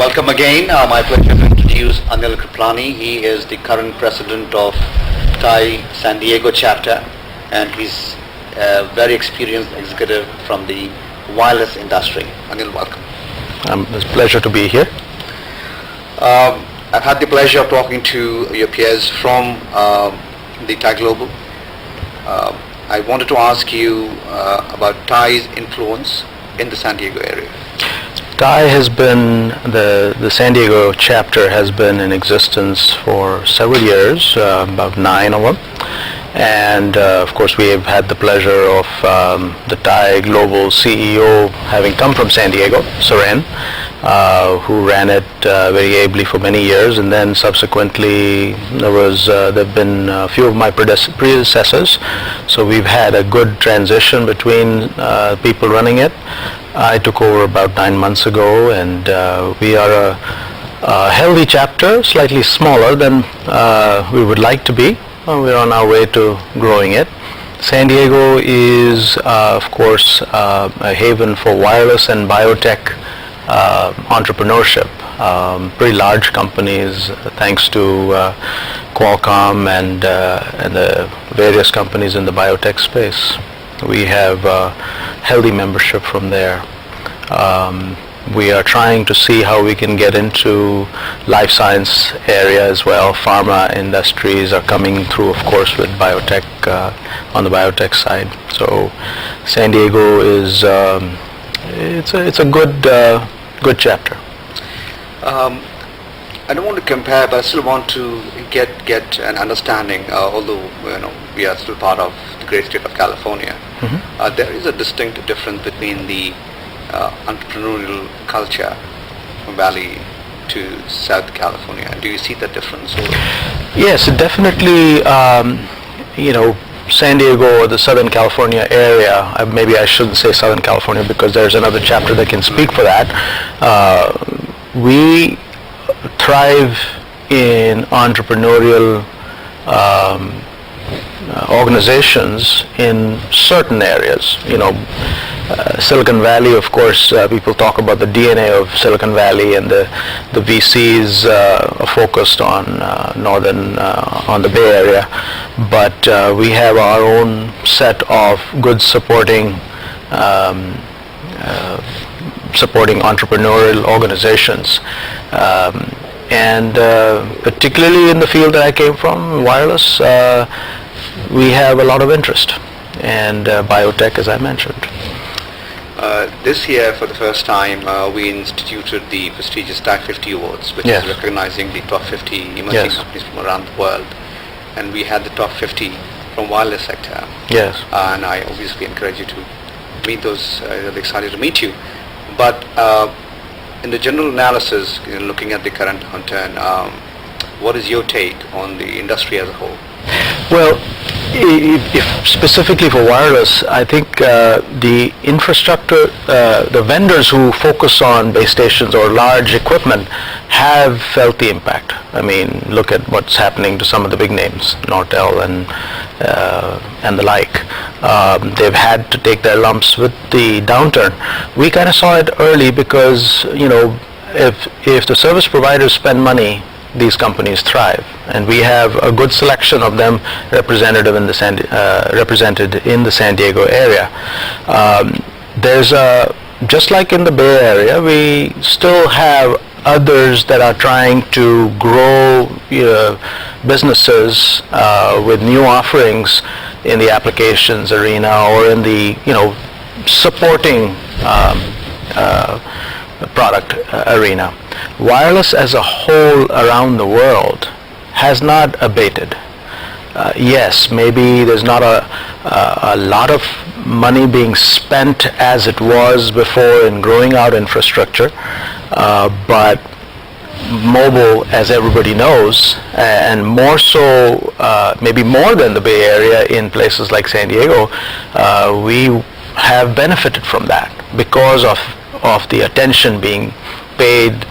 Welcome again. My pleasure to introduce Anil Kripalani. He is the current president of TiE San Diego chapter, and he's a very experienced executive from the wireless industry. Anil, welcome. It's a pleasure to be here. I've had the pleasure of talking to your peers from the TiE Global. I wanted to ask you about TiE's influence in the San Diego area. TiE has been, the San Diego chapter has been in existence for several years, about 9 of them. And of course we have had the pleasure of the TiE Global CEO having come from San Diego, Soren, who ran it very ably for many years, and then subsequently there've been a few of my predecessors, so we've had a good transition between people running it. I took over about 9 months ago, and we are a healthy chapter, slightly smaller than we would like to be. We're on our way to growing it. San Diego is, of course, a haven for wireless and biotech entrepreneurship. Pretty large companies, thanks to Qualcomm and the various companies in the biotech space. We have healthy membership from there. We are trying to see how we can get into life science area as well. Pharma industries are coming through, of course, with biotech on the biotech side. So San Diego is it's a good chapter. I don't want to compare, but I still want to get an understanding. Although we are still part of the great state of California, there is a distinct difference between the entrepreneurial culture from Valley to South California. Do you see that difference? Yes, definitely. San Diego or the Southern California area, maybe I shouldn't say Southern California because there's another chapter that can speak for that. We thrive in entrepreneurial organizations in certain areas. Silicon Valley, of course, people talk about the DNA of Silicon Valley, and the VCs are focused on on the Bay Area, but we have our own set of good supporting entrepreneurial organizations, and particularly in the field that I came from, wireless, we have a lot of interest, and biotech, as I mentioned. This year, for the first time, we instituted the prestigious TiE 50 Awards, which is recognizing the top 50 emerging companies from around the world. And we had the top 50 from wireless sector. Yes. And I obviously encourage you to meet those. They're excited to meet you. But in the general analysis, looking at the current downturn, what is your take on the industry as a whole? Well, if specifically for wireless, I think the infrastructure, the vendors who focus on base stations or large equipment have felt the impact. I mean, look at what's happening to some of the big names, Nortel and the like. They've had to take their lumps with the downturn. We kind of saw it early because, if the service providers spend money, these companies thrive, and we have a good selection of them represented in the San Diego area. Just like in the Bay Area, we still have others that are trying to grow businesses with new offerings in the applications arena or in the supporting product arena. Wireless as a whole around the world has not abated. Yes, maybe there's not a lot of money being spent as it was before in growing out infrastructure, but mobile, as everybody knows, and more so, maybe more than the Bay Area in places like San Diego, we have benefited from that because of the attention being paid.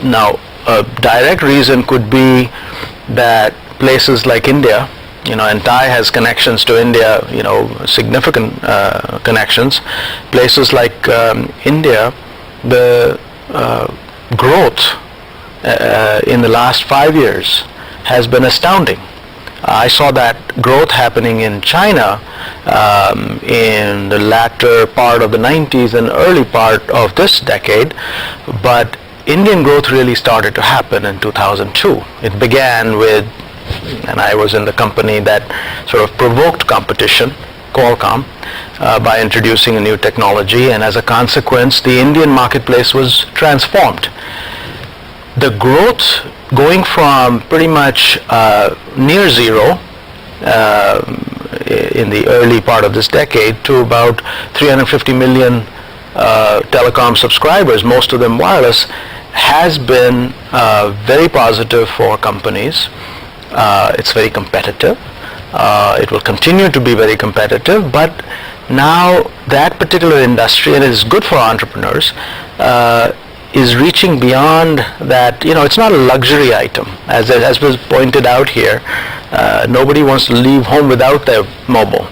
Now, a direct reason could be that places like India, and TiE has connections to India, significant connections. Places like India, the growth in the last 5 years has been astounding. I saw that growth happening in China in the latter part of the 90s and early part of this decade, but Indian growth really started to happen in 2002. It began with, and I was in the company that sort of provoked competition, Qualcomm, by introducing a new technology, and as a consequence, the Indian marketplace was transformed. The growth going from pretty much near zero in the early part of this decade to about 350 million telecom subscribers, most of them wireless, has been very positive for companies. It's very competitive. It will continue to be very competitive, but now that particular industry, and it is good for entrepreneurs, is reaching beyond that. It's not a luxury item, as was pointed out here. Nobody wants to leave home without their mobile.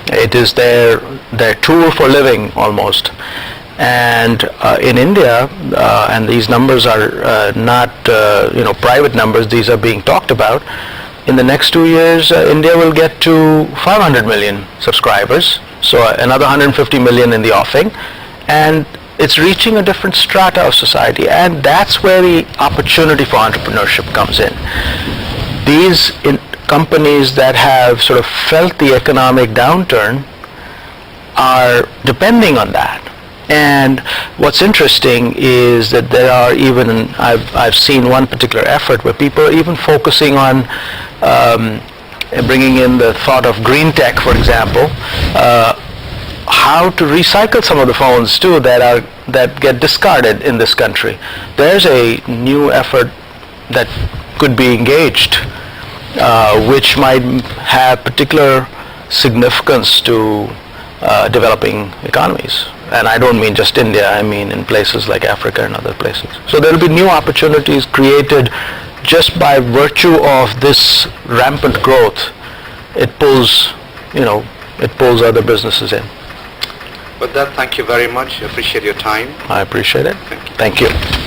It is their tool for living almost. And in India, and these numbers are not private numbers, these are being talked about. In the next 2 years, India will get to 500 million subscribers, so another 150 million in the offing, and it's reaching a different strata of society, and that's where the opportunity for entrepreneurship comes in. These companies that have sort of felt the economic downturn are depending on that. And what's interesting is that there are even, I've seen one particular effort where people are even focusing on bringing in the thought of green tech, for example, how to recycle some of the phones too that get discarded in this country. There's a new effort that could be engaged, which might have particular significance to developing economies. And I don't mean just India, I mean in places like Africa and other places. So there will be new opportunities created just by virtue of this rampant growth. It pulls other businesses in. With that, thank you very much. I appreciate your time. I appreciate it. Thank you. Thank you.